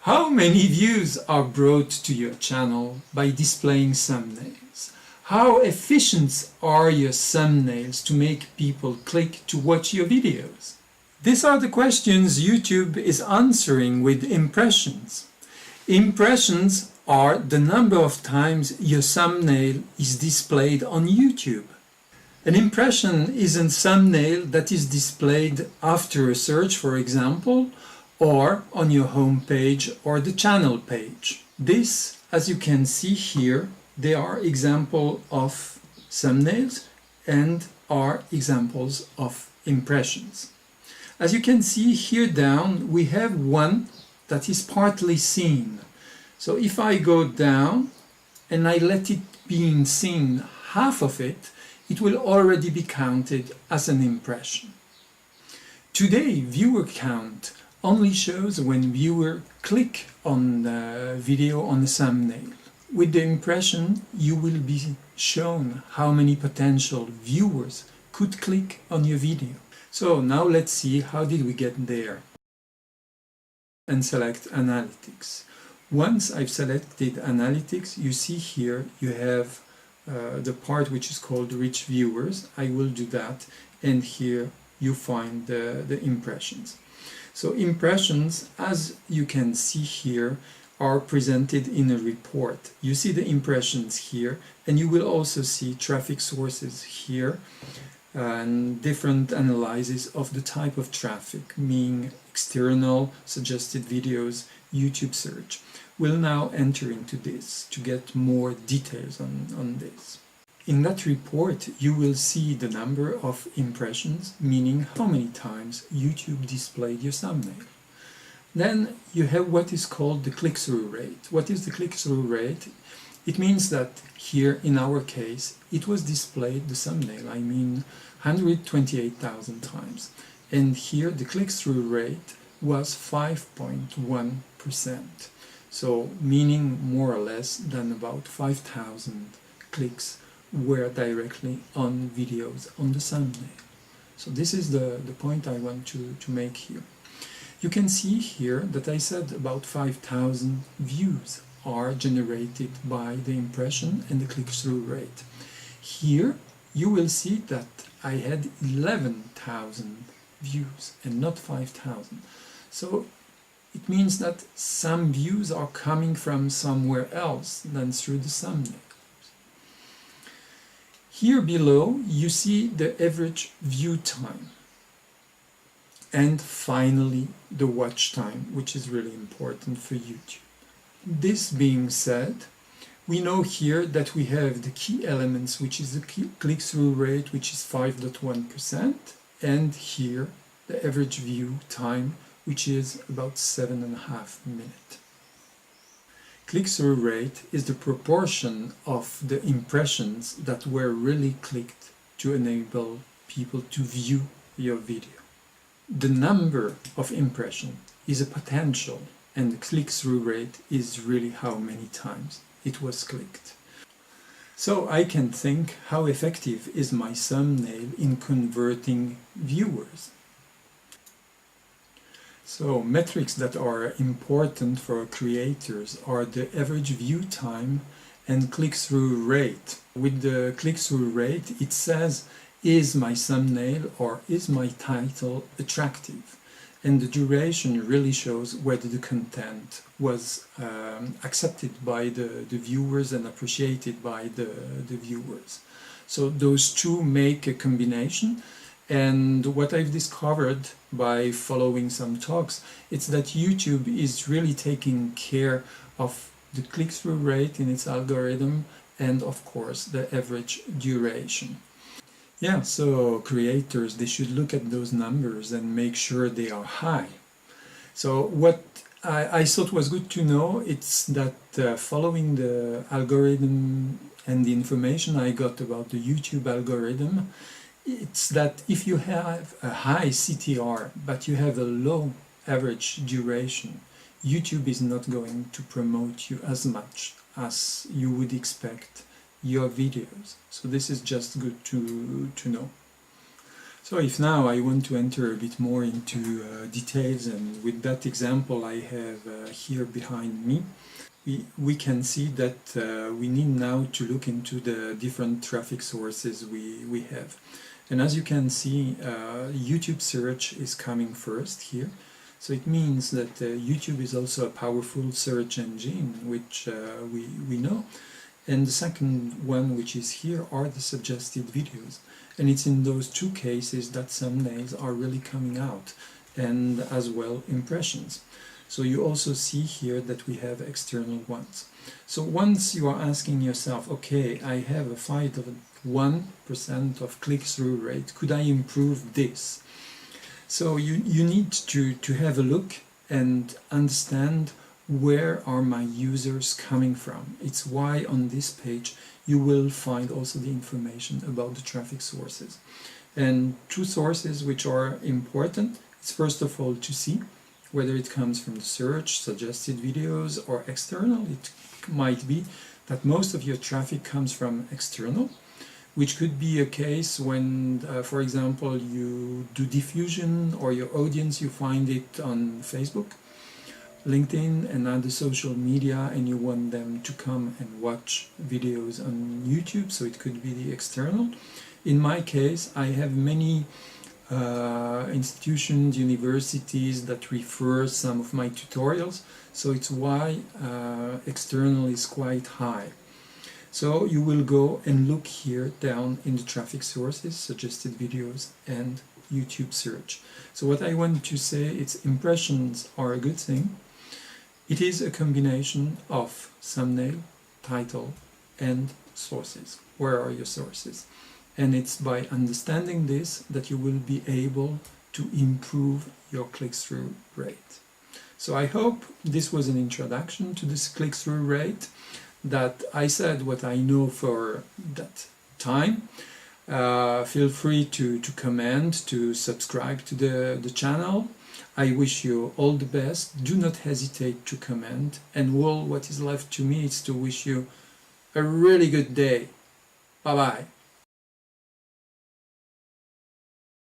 How many views are brought to your channel by displaying thumbnails? How efficient are your thumbnails to make people click to watch your videos? These are the questions YouTube is answering with impressions. Impressions are the number of times your thumbnail is displayed on YouTube. An impression is a thumbnail that is displayed after a search, for example, or on your home page or the channel page. This, as you can see here, they are examples of thumbnails and are examples of impressions. As you can see here down, we have one that is partly seen. So if I go down and I let it being seen half of it, it will already be counted as an impression. Today, viewer count only shows when viewer click on the video on the thumbnail. With the impression, you will be shown how many potential viewers could click on your video. So now let's see how did we get there. And select Analytics. Once I've selected Analytics, you see here you have the part which is called Reach Viewers. I will do that, and here you find the impressions. So impressions, as you can see here, are presented in a report. You see the impressions here, and you will also see traffic sources here and different analyses of the type of traffic, meaning external, suggested videos, YouTube search. We'll now enter into this to get more details on this. In that report, you will see the number of impressions, meaning how many times YouTube displayed your thumbnail. Then you have what is called the click-through rate. What is the click-through rate? It means that here, in our case, it was displayed, the thumbnail, 128,000 times. And here the click-through rate was 5.1%. So meaning more or less than about 5,000 clicks were directly on videos on the thumbnail. So this is the point I want to make here. You can see here that I said about 5,000 views are generated by the impression and the click-through rate. Here you will see that I had 11,000 views and not 5,000. So it means that some views are coming from somewhere else than through the thumbnail. Here below you see the average view time. And finally the watch time, which is really important for YouTube. This being said, we know here that we have the key elements, which is the click-through rate, which is 5.1%, and here the average view time, which is about 7.5 minutes. Click-through rate is the proportion of the impressions that were really clicked to enable people to view your video. The number of impressions is a potential, and the click-through rate is really how many times it was clicked. So I can think how effective is my thumbnail in converting viewers. So metrics that are important for creators are the average view time and click-through rate. With the click-through rate, it says, is my thumbnail or is my title attractive? And the duration really shows whether the content was accepted by the viewers and appreciated by the viewers. So those two make a combination. And what I've discovered by following some talks, it's that YouTube is really taking care of the click-through rate in its algorithm and of course the average duration. Yeah, so creators, they should look at those numbers and make sure they are high. So what I thought was good to know, it's that following the algorithm and the information I got about the YouTube algorithm, it's that if you have a high CTR but you have a low average duration, YouTube is not going to promote you as much as you would expect your videos. So this is just good to know. So if now I want to enter a bit more into details, and with that example I have here behind me, we can see that we need now to look into the different traffic sources we have. And as you can see, YouTube search is coming first here. So it means that YouTube is also a powerful search engine, which we know. And the second one, which is here, are the suggested videos. And it's in those two cases that thumbnails are really coming out, and as well impressions. So you also see here that we have external ones. So once you are asking yourself, okay, I have a 1% of click-through rate, could I improve this? So you need to have a look and understand, where are my users coming from? It's why on this page you will find also the information about the traffic sources. And two sources which are important, it's first of all to see whether it comes from the search, suggested videos, or external. It might be that most of your traffic comes from external, which could be a case when, for example, you do diffusion, or your audience, you find it on Facebook, LinkedIn, and other social media, and you want them to come and watch videos on YouTube, so it could be the external. In my case, I have many institutions, universities that refer some of my tutorials, so it's why external is quite high. So you will go and look here down in the traffic sources, suggested videos, and YouTube search. So what I want to say is, impressions are a good thing. It is a combination of thumbnail, title, and sources. Where are your sources? And it's by understanding this that you will be able to improve your click-through rate. So I hope this was an introduction to this click-through rate, that I said what I know for that time. Feel free to comment, to subscribe to the channel. I wish you all the best. Do not hesitate to comment, and all what is left to me is to wish you a really good day. Bye bye.